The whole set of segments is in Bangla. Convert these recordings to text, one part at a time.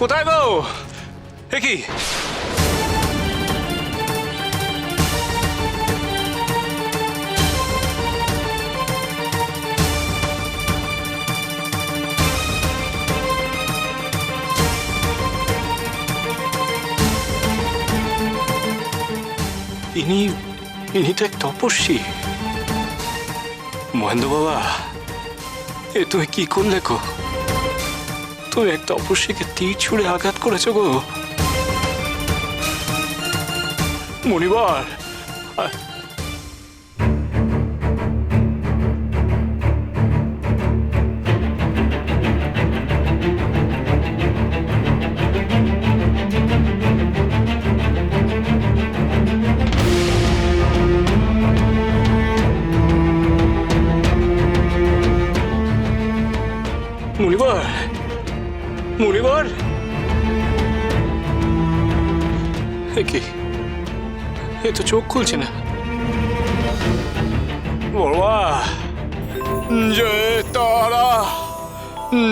কোথায় গো? এ কি? ইনি তো এক তপস্বী। মহেন্দ্র বাবা, এ তুমি কি করলে গো? তুমি এক তপস্বীকে তীর ছুঁড়ে আঘাত করেছো গো। মণিবার, মণিবার, মণিবার, এ কি? এ তো চোখ খুলছে না। বড়মা, জয় তারা,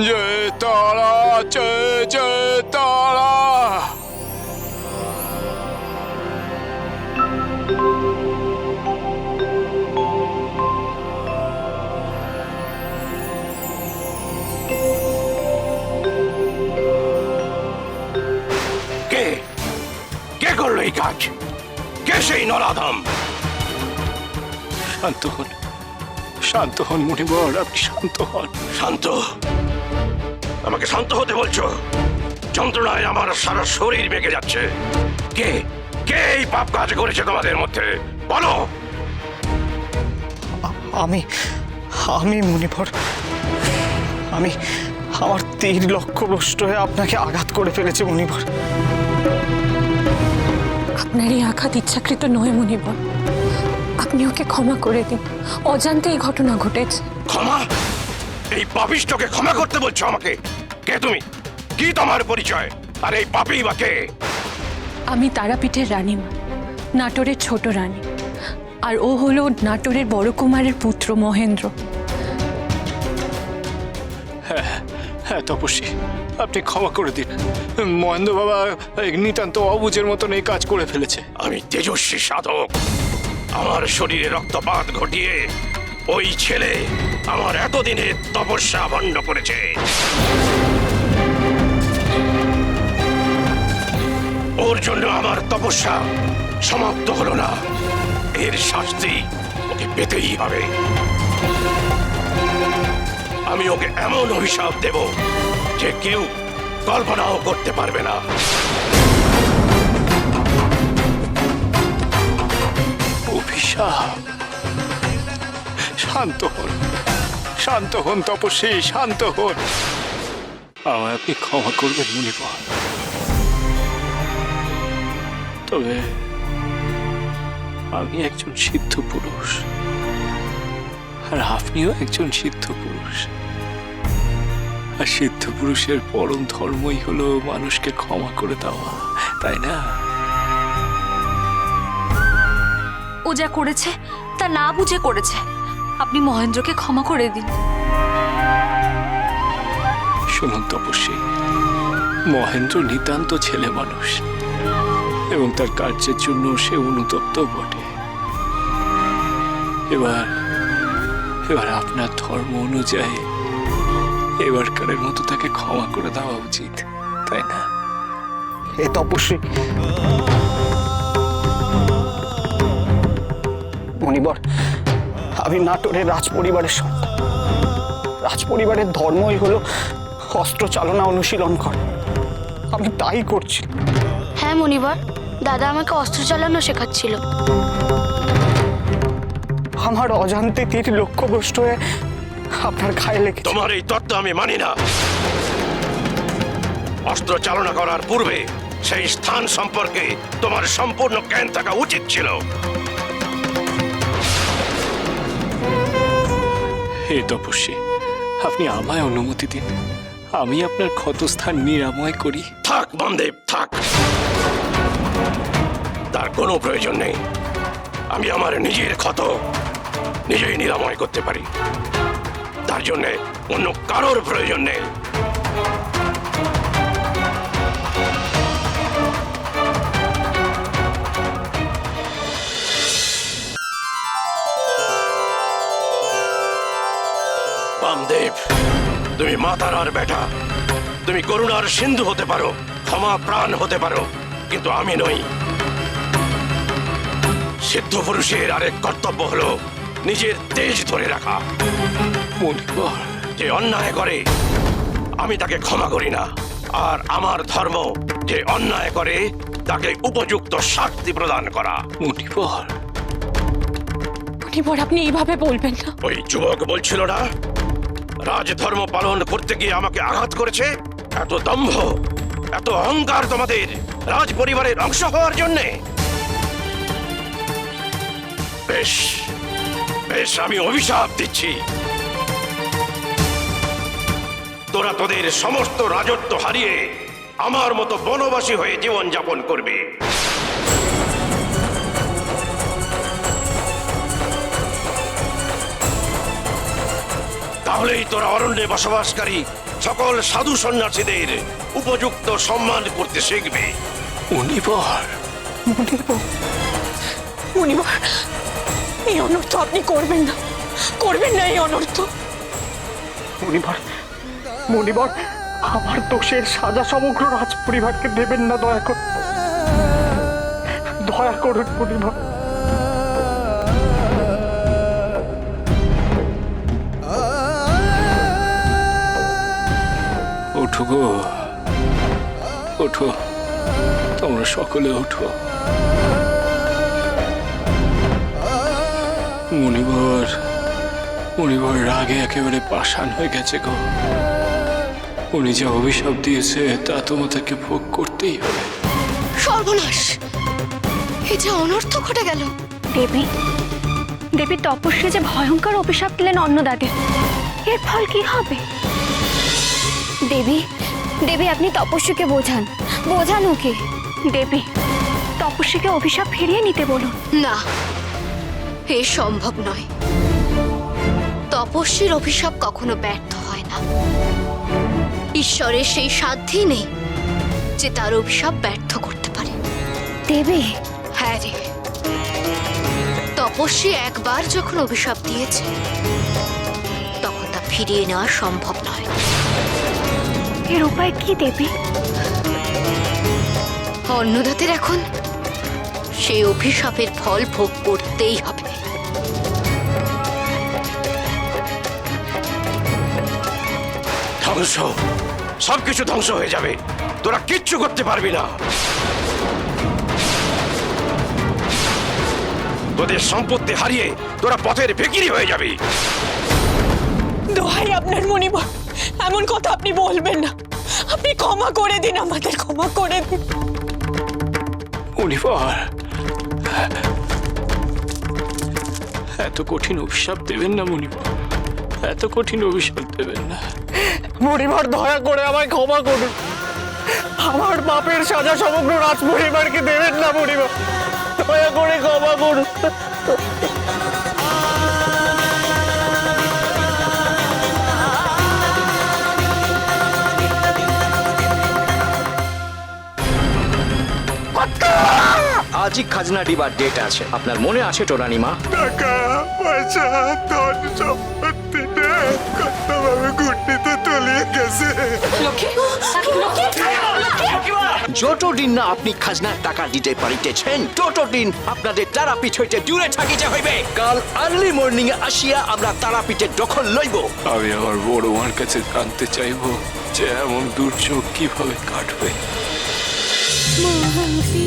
জয় তারা, জয় জয় তারা। কে করলো এই কাজ? কে সেই নরাধম? শান্ত হন, শান্ত হন মণিবর, আপনি শান্ত হন। শান্ত? আমাকে শান্ত হতে বলছো? যন্ত্রণায় আমার সারা শরীর বেঁকে যাচ্ছে। কে কে এই পাপ কাজ করেছে তোমাদের মধ্যে? বলো। আমি আমি মণিবর, আমি আমার তীর লক্ষ্যভ্রষ্ট হয়ে আপনাকে আঘাত করে ফেলেছে মণিবর। আপনার এই আঘাত ইচ্ছাকৃত নয় মণিবর, আপনি ওকে ক্ষমা করে দিন। অজান্তে এই ঘটনা ঘটেছে। ক্ষমা? এই পাপিষ্ঠকে ক্ষমা করতে বলছো আমাকে? কে তুমি? কি তোমার পরিচয়? আর এই পাপী বা কে? আমি তারাপীঠের রানীমা, নাটোরের ছোট রানী। আর ও হলো নাটোরের বড় কুমারের পুত্র মহেন্দ্র। হ্যাঁ তপস্বী, আপনি ক্ষমা করে দিন। মহেন্দ্র বাবা নিতান্ত অবুঝের মতন এই কাজ করে ফেলেছে। আমি তেজস্বী সাধক। আমার শরীরে রক্তপাত ঘটিয়ে ওই ছেলে আমার এতদিনের তপস্যা ভণ্ড করেছে। ওর জন্য আমার তপস্যা সমাপ্ত হলো না। এর শাস্তি ওকে পেতেই হবে। আমি ওকে এমন অভিশাপ দেব যে কেউ কল্পনাও করতে পারবে না। অভিশাপ? শান্ত হন, শান্ত হন তপস্বী, শান্ত হন। আমায় আপনি ক্ষমা করবেন মুনিবর, তবে আমি একজন সিদ্ধ পুরুষ, আর আপনিও একজন সিদ্ধ পুরুষ। আর সিদ্ধ পুরুষের পরম ধর্মই হলো মানুষকে ক্ষমা করে দেওয়া, তাই না? ও যা করেছে তা না বুঝে করেছে। আপনি মহেন্দ্রকে ক্ষমা করে দিন। শুনুন তপস্বী, মহেন্দ্র নিতান্ত ছেলে মানুষ এবং তার কার্যের জন্য সে অনুতপ্ত বটে। এবার আপনার ধর্ম অনুযায়ী এবারকারের মতো তাকে ক্ষমা করে দেওয়া উচিত, তাই না? এ তপস্বী মণিবর, আমি নাটোরের রাজপরিবারের সন্তান। রাজপরিবারের ধর্মই হলো অস্ত্র চালনা অনুশীলন করা। আমি তাই করছি। হ্যাঁ মণিবর, দাদা আমাকে অস্ত্র চালানো শেখাচ্ছিল। আমার অজান্তে তীর লক্ষ্যভ্রষ্ট হয়ে আপনার গায়ে লেগে। তোমার এই তত্ত্ব আমি মানি না। অস্ত্র চালনা করার পূর্বে সেই স্থান সম্পর্কে তোমার সম্পূর্ণ জ্ঞান থাকা উচিত ছিল। হে তপস্বী, আপনি আমায় অনুমতি দিন, আমি আপনার ক্ষতস্থান নিরাময় করি। থাক বামদেব, থাক। তার কোনো প্রয়োজন নেই। আমি আমার নিজের ক্ষত নিজেই নিরাময় করতে পারি। তার জন্য অন্য কারোর প্রয়োজন নেই। তুমি মাতারার বেটা, তুমি করুণার সিন্ধু হতে পারো, ক্ষমা প্রাণ হতে পারো, কিন্তু আমি নই। সিদ্ধ পুরুষের আরেক কর্তব্য হলো নিজের তেজ ধরে রাখা। মণিবর, যে অন্যায় করে আমি তাকে ক্ষমা করি না, আর আমার ধর্ম যে অন্যায় করে তাকে উপযুক্ত শাস্তি প্রদান করা। মণিবর, মণিবর, আপনি এইভাবে বলবেন না। ওই যুবক বলছিল না, রাজধর্ম পালন করতে গিয়ে আমাকে আঘাত করেছে। এত দম্ভ, এত অহংকার তোমাদের রাজ পরিবারের অংশ হওয়ার জন্যে। বেশ বেশ, আমি অভিশাপ দিচ্ছি, তোরা তোদের সমস্ত রাজত্ব হারিয়ে আমার মতো বনবাসী হয়ে জীবন যাপন করবে। তাহলেই তোরা অরণ্যে বসবাসকারী সকল সাধু সন্ন্যাসীদের উপযুক্ত সম্মান করতে শিখবে। মণিবর, মণিবর, এই অনর্থ আপনি করবেন না, করবেন না এই অনর্থ। মণিবর, মণিবর, আমার দোষের সাজা সমগ্র রাজ পরিবারকে দেবেন না, দয়া করুন, দয়া করুন মণিবর। ওঠো গো, ওঠো, তোমরা সকলে ওঠো। মণিবর, মণিবর রাগে একেবারে পাষাণ হয়ে গেছে গো। উনি যে অভিশাপ দিয়েছে তা তোমাদেরকে ভোগ করতেই হবে। সর্বনাশ, এ যে অনর্থ ঘটে গেল। দেবী দেবী তপস্বী যে ভয়ঙ্কর অভিশাপ দিলেন অন্নদাকে, এর ফল কি হবে? দেবী, দেবী আপনি তপস্বীকে বোঝান, বোঝান ওকে। দেবী, তপস্বীকে অভিশাপ ফিরিয়ে নিতে বলুন। না, এ সম্ভব নয়। তপস্বীর অভিশাপ কখনো ব্যর্থ হয় না। ঈশ্বরের সেই সাধ্যই নেই যে তার অভিশাপ ব্যর্থ করতে পারে। দেবী, হ্যাঁ রে, তপস্বী একবার যখন অভিশাপ দিয়েছে তখন তা ফিরিয়ে নেওয়া সম্ভব নয়। এর উপায় কি দেবী? অন্নদাতের এখন সেই অভিশাপের ফল ভোগ করতেই হবে। ধ্বংস, সবকিছু ধ্বংস হয়ে যাবে, তোরা কিচ্ছু করতে পারবি না। তোদের সম্পত্তি হারিয়ে তোরা পথের ভিখিরি হয়ে যাবি। দোহাই আপনার মণিবর, এমন কথা আপনি বলবেন না। আপনি ক্ষমা করে দিন, আমাদের ক্ষমা করে দিন। মণিবর, এত কঠিন অভিশাপ দেবেন না মণিবর, এত কঠিন অভিশাপ দেবেন না। মণিবর, দয়া করে আমায় ক্ষমা করুন, আমার পাপের সাজা সমগ্র রাজ পরিবারকে দেবেন না মণিবর, দয়া করে ক্ষমা করুন। আজই খাজনা দিবার ডেট আছে, আপনার মনে আছে তো রানীমা? টাকা পয়সা ধন সম্পত্তি কতভাবে ঘুরতে তলিয়ে গেছে। যতদিন না আপনি খাজনার টাকা দিতে পারিতেছেন ততদিন আপনাদের তারাপীঠ হইতে দূরে থাকিতে হইবে। কাল আর্লি মর্নিং এ আসিয়া আমরা তারাপীঠের দখল লইব। আমি আমার বড় মার কাছে জানতে চাইবো যে এমন দুর্যোগ কিভাবে কাটবে। মুক্তি